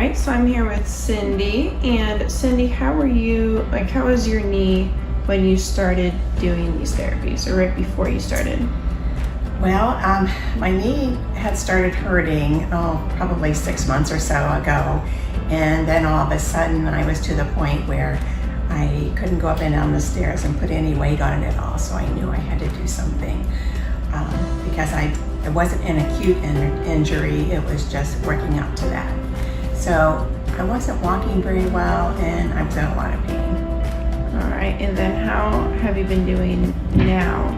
right, so I'm here with Cindy. And Cindy, how was your knee when you started doing these therapies, or right before you started? Well, my knee had started hurting, probably 6 months or so ago. And then all of a sudden I was to the point where I couldn't go up and down the stairs and put any weight on it at all. So I knew I had to do something because it wasn't an acute injury, it was just working up to that. So I wasn't walking very well and I was in a lot of pain. All right, and then how have you been doing now?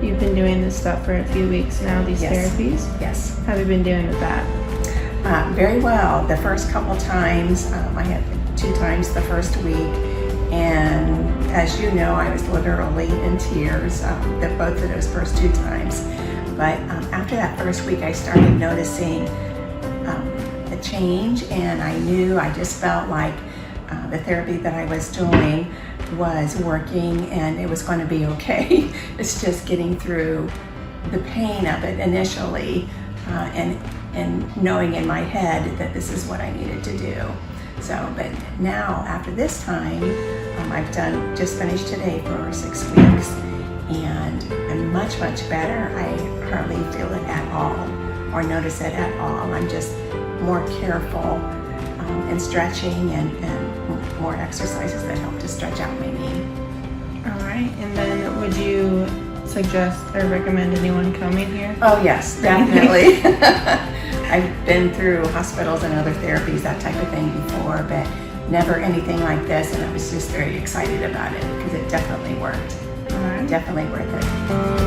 You've been doing this stuff for a few weeks now, these therapies? Yes. How have you been doing with that? Very well. The first couple times, I had 2 times the first week, and as you know, I was literally in tears both of those first 2 times. But after that first week, I started noticing a change, and I just felt like the therapy that I was doing was working and it was going to be okay. It's just getting through the pain of it initially and knowing in my head that this is what I needed to do. So, but now after this time, I've just finished today for 6 weeks and I'm much better. I hardly feel it at all or notice it at all. I'm just more careful and stretching and more exercises that help to stretch out my knee. All right, and then would you suggest or recommend anyone coming here? Oh yes, definitely. I've been through hospitals and other therapies, that type of thing before, but never anything like this, and I was just very excited about it because it definitely worked. All right. Definitely worth it.